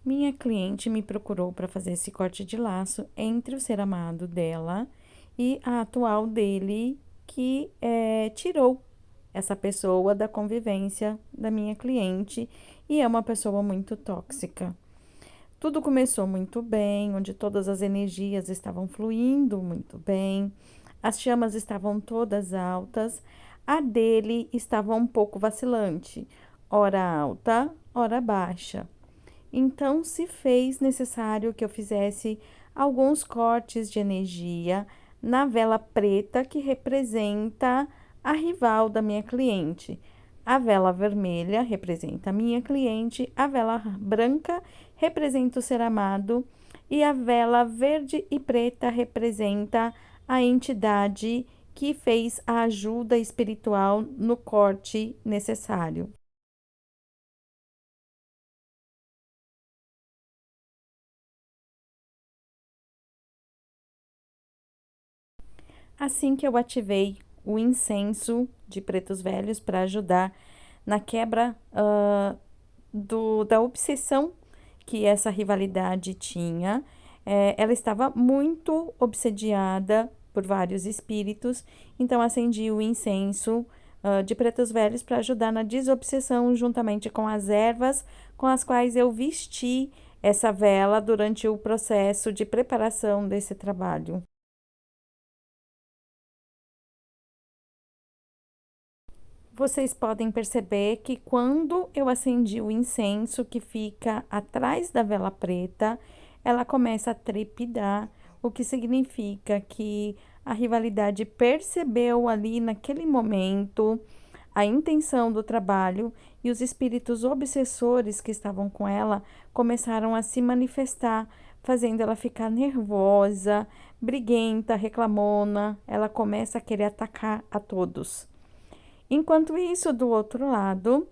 Minha cliente me procurou para fazer esse corte de laço entre o ser amado dela e a atual dele, que tirou essa pessoa da convivência da minha cliente e é uma pessoa muito tóxica. Tudo começou muito bem, onde todas as energias estavam fluindo muito bem, as chamas estavam todas altas, a dele estava um pouco vacilante, ora alta, ora baixa. Então, se fez necessário que eu fizesse alguns cortes de energia na vela preta, que representa a rival da minha cliente. A vela vermelha representa a minha cliente, a vela branca representa o ser amado e a vela verde e preta representa a entidade que fez a ajuda espiritual no corte necessário. Assim que eu ativei o incenso de pretos velhos para ajudar na quebra da obsessão que essa rivalidade tinha, ela estava muito obsediada por vários espíritos, então acendi o incenso de pretos velhos para ajudar na desobsessão, juntamente com as ervas com as quais eu vesti essa vela durante o processo de preparação desse trabalho. Vocês podem perceber que quando eu acendi o incenso que fica atrás da vela preta, ela começa a trepidar, o que significa que a rivalidade percebeu ali naquele momento a intenção do trabalho e os espíritos obsessores que estavam com ela começaram a se manifestar, fazendo ela ficar nervosa, briguenta, reclamona. Ela começa a querer atacar a todos. Enquanto isso, do outro lado,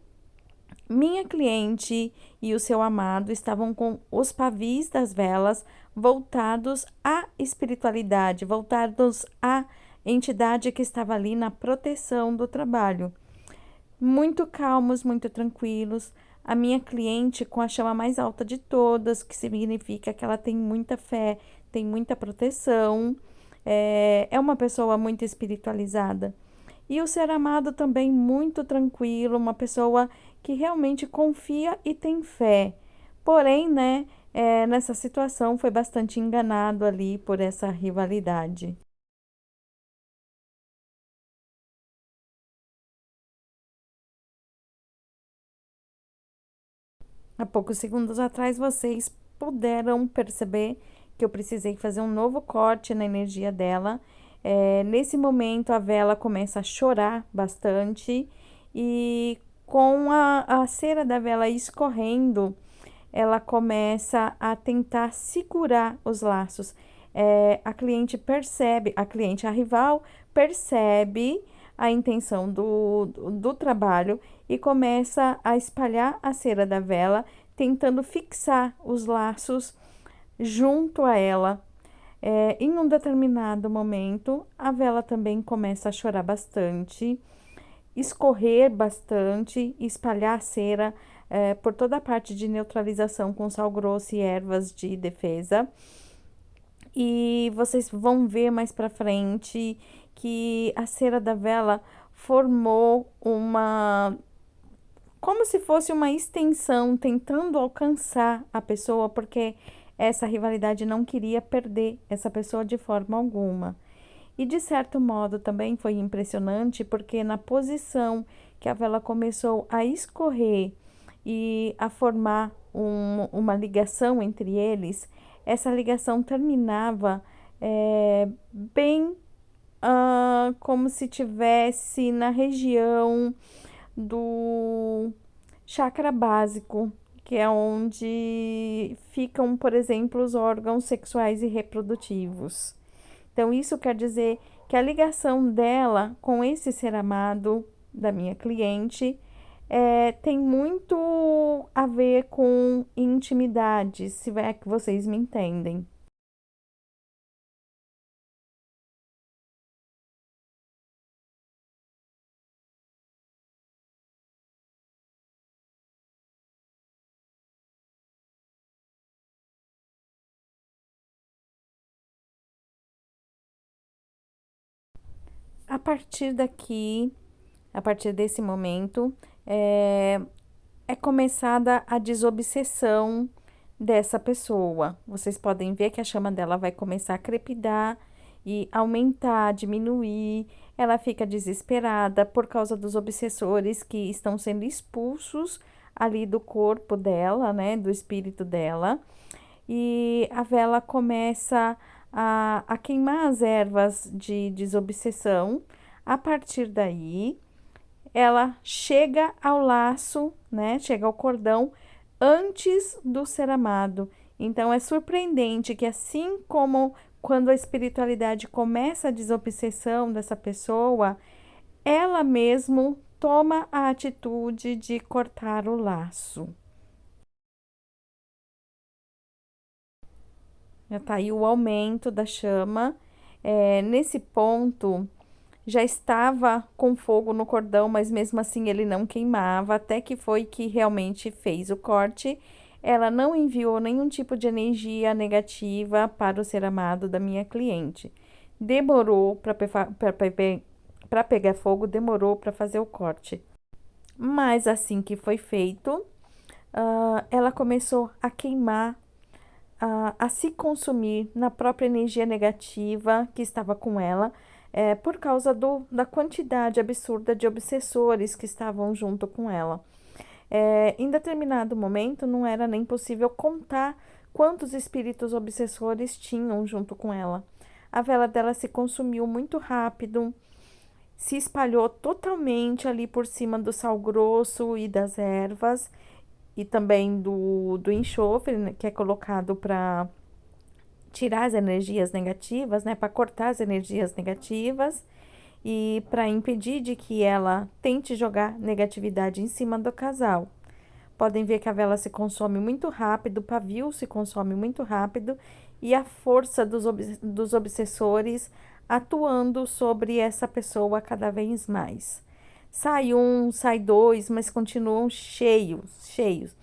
minha cliente e o seu amado estavam com os pavis das velas voltados à espiritualidade, voltados à entidade que estava ali na proteção do trabalho. Muito calmos, muito tranquilos. A minha cliente com a chama mais alta de todas, que significa que ela tem muita fé, tem muita proteção, é uma pessoa muito espiritualizada. E o ser amado também muito tranquilo, uma pessoa que realmente confia e tem fé. Porém, né, nessa situação foi bastante enganado ali por essa rivalidade. Há poucos segundos atrás, vocês puderam perceber que eu precisei fazer um novo corte na energia dela. Nesse momento, a vela começa a chorar bastante e com a cera da vela escorrendo, ela começa a tentar segurar os laços. A cliente percebe, a rival percebe a intenção do trabalho e começa a espalhar a cera da vela, tentando fixar os laços junto a ela. Em um determinado momento, a vela também começa a chorar bastante, escorrer bastante, espalhar cera por toda a parte de neutralização com sal grosso e ervas de defesa. E vocês vão ver mais pra frente que a cera da vela formou como se fosse uma extensão tentando alcançar a pessoa, porque essa rivalidade não queria perder essa pessoa de forma alguma. E de certo modo também foi impressionante, porque na posição que a vela começou a escorrer e a formar uma ligação entre eles, essa ligação terminava bem como se tivesse na região do chakra básico, que é onde ficam, por exemplo, os órgãos sexuais e reprodutivos. Então, isso quer dizer que a ligação dela com esse ser amado da minha cliente tem muito a ver com intimidade, se é que vocês me entendem. A partir daqui, a partir desse momento, é, é começada a desobsessão dessa pessoa. Vocês podem ver que a chama dela vai começar a crepidar e aumentar, diminuir. Ela fica desesperada por causa dos obsessores que estão sendo expulsos ali do corpo dela, né, do espírito dela. E a vela começa a queimar as ervas de desobsessão. A partir daí, ela chega ao laço, né? Chega ao cordão antes do ser amado. Então é surpreendente que assim como quando a espiritualidade começa a desobsessão dessa pessoa, ela mesmo toma a atitude de cortar o laço. Já tá aí o aumento da chama. Nesse ponto, já estava com fogo no cordão, mas mesmo assim ele não queimava, até que foi que realmente fez o corte. Ela não enviou nenhum tipo de energia negativa para o ser amado da minha cliente. Demorou para pegar fogo, demorou para fazer o corte. Mas assim que foi feito, ela começou a queimar, a se consumir na própria energia negativa que estava com ela, por causa da quantidade absurda de obsessores que estavam junto com ela. Em determinado momento, não era nem possível contar quantos espíritos obsessores tinham junto com ela. A vela dela se consumiu muito rápido, se espalhou totalmente ali por cima do sal grosso e das ervas, e também do enxofre, né, que é colocado para tirar as energias negativas, né, para cortar as energias negativas e para impedir de que ela tente jogar negatividade em cima do casal. Podem ver que a vela se consome muito rápido, o pavio se consome muito rápido e a força dos obsessores atuando sobre essa pessoa cada vez mais. Sai um, sai dois, mas continuam cheios, cheios.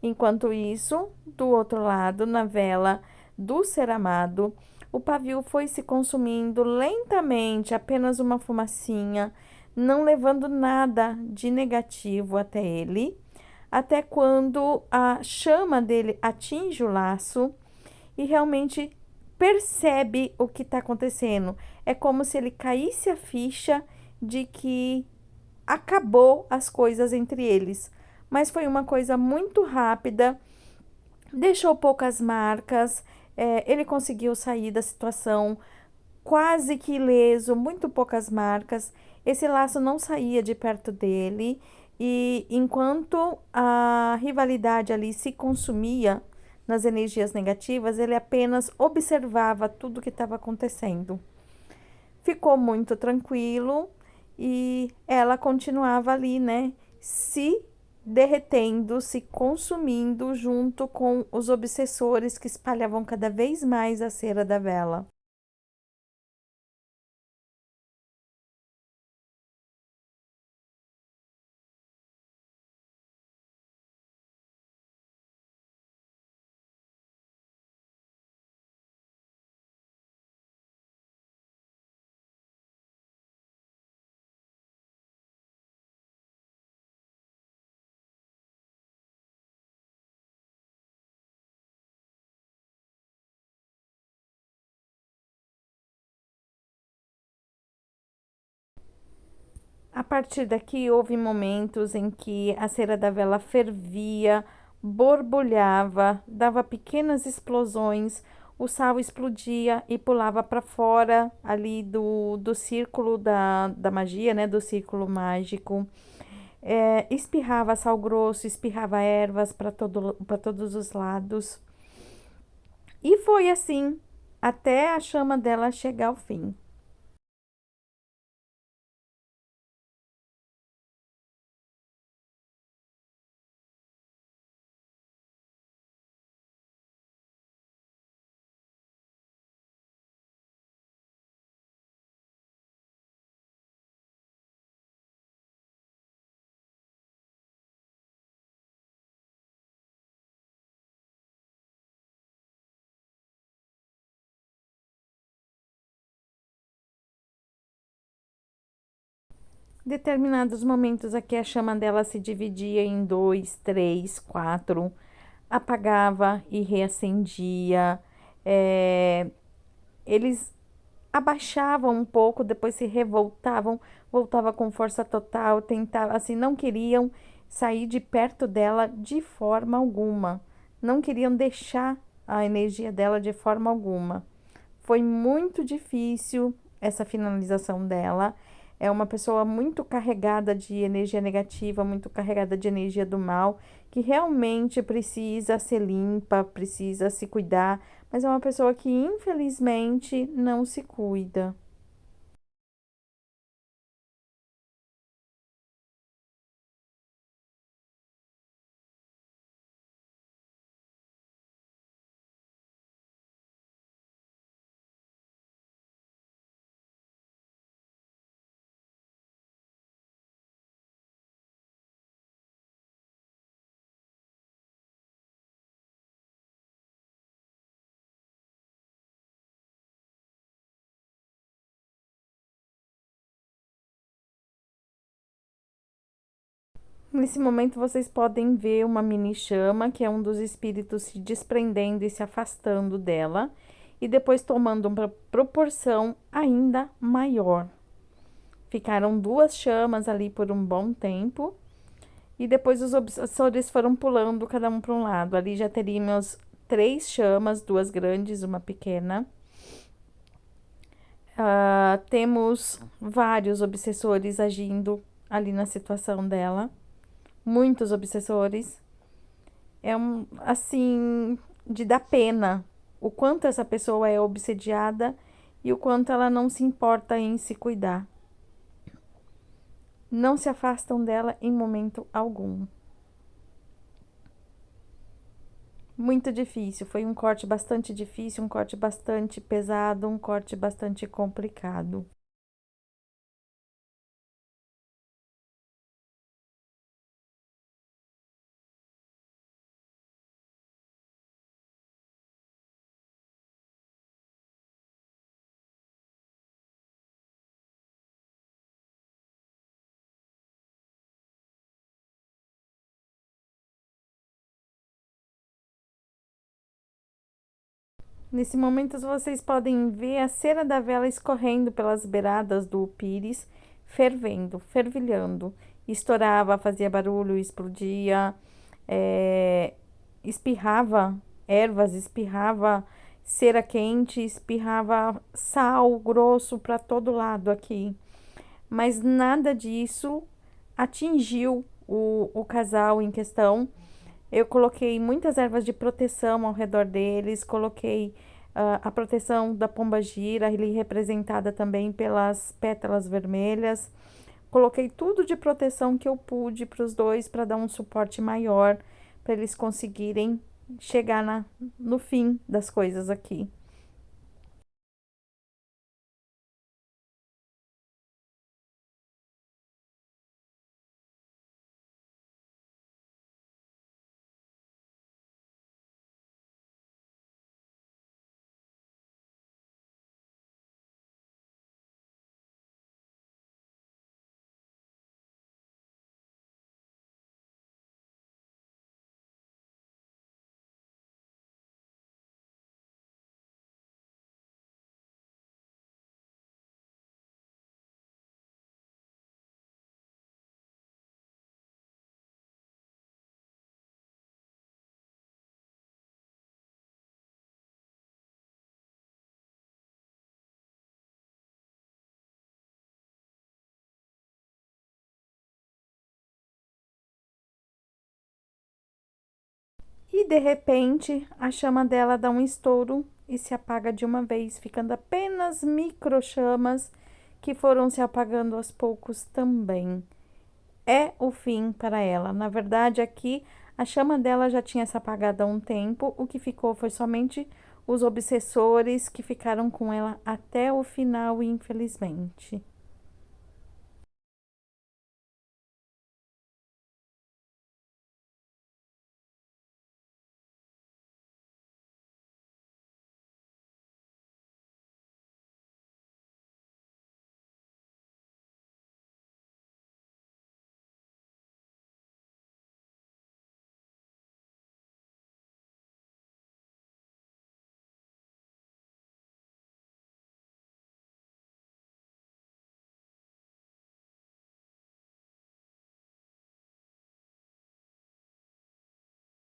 Enquanto isso, do outro lado, na vela do ser amado, o pavio foi se consumindo lentamente, apenas uma fumacinha, não levando nada de negativo até ele, até quando a chama dele atinge o laço e realmente percebe o que está acontecendo. É como se ele caísse a ficha de que acabou as coisas entre eles. Mas foi uma coisa muito rápida, deixou poucas marcas, ele conseguiu sair da situação quase que ileso, muito poucas marcas. Esse laço não saía de perto dele, e enquanto a rivalidade ali se consumia nas energias negativas, ele apenas observava tudo que estava acontecendo. Ficou muito tranquilo e ela continuava ali, né, se derretendo, se consumindo junto com os obsessores que espalhavam cada vez mais a cera da vela. A partir daqui, houve momentos em que a cera da vela fervia, borbulhava, dava pequenas explosões, o sal explodia e pulava para fora ali do círculo da magia, né? Do círculo mágico. Espirrava sal grosso, espirrava ervas para todos os lados. E foi assim até a chama dela chegar ao fim. Determinados momentos aqui a chama dela se dividia em dois, três, quatro, apagava e reacendia. Eles abaixavam um pouco, depois se revoltavam, voltava com força total, tentava, assim, não queriam sair de perto dela de forma alguma, não queriam deixar a energia dela de forma alguma. Foi muito difícil essa finalização dela. É uma pessoa muito carregada de energia negativa, muito carregada de energia do mal, que realmente precisa ser limpa, precisa se cuidar, mas é uma pessoa que infelizmente não se cuida. Nesse momento, vocês podem ver uma mini chama, que é um dos espíritos se desprendendo e se afastando dela, e depois tomando uma proporção ainda maior. Ficaram duas chamas ali por um bom tempo, e depois os obsessores foram pulando cada um para um lado. Ali já teríamos três chamas, duas grandes, uma pequena. Temos vários obsessores agindo ali na situação dela. Muitos obsessores. É assim, de dar pena o quanto essa pessoa é obsediada e o quanto ela não se importa em se cuidar. Não se afastam dela em momento algum. Muito difícil, foi um corte bastante difícil, um corte bastante pesado, um corte bastante complicado. Nesse momento, vocês podem ver a cera da vela escorrendo pelas beiradas do pires, fervendo, fervilhando. Estourava, fazia barulho, explodia, é, espirrava ervas, espirrava cera quente, espirrava sal grosso para todo lado aqui. Mas nada disso atingiu o casal em questão. Eu coloquei muitas ervas de proteção ao redor deles, coloquei a proteção da pomba-gira, ali representada também pelas pétalas vermelhas. Coloquei tudo de proteção que eu pude para os dois, para dar um suporte maior, para eles conseguirem chegar no fim das coisas aqui. E de repente, a chama dela dá um estouro e se apaga de uma vez, ficando apenas microchamas que foram se apagando aos poucos também. É o fim para ela. Na verdade, aqui a chama dela já tinha se apagado há um tempo, o que ficou foi somente os obsessores que ficaram com ela até o final, infelizmente.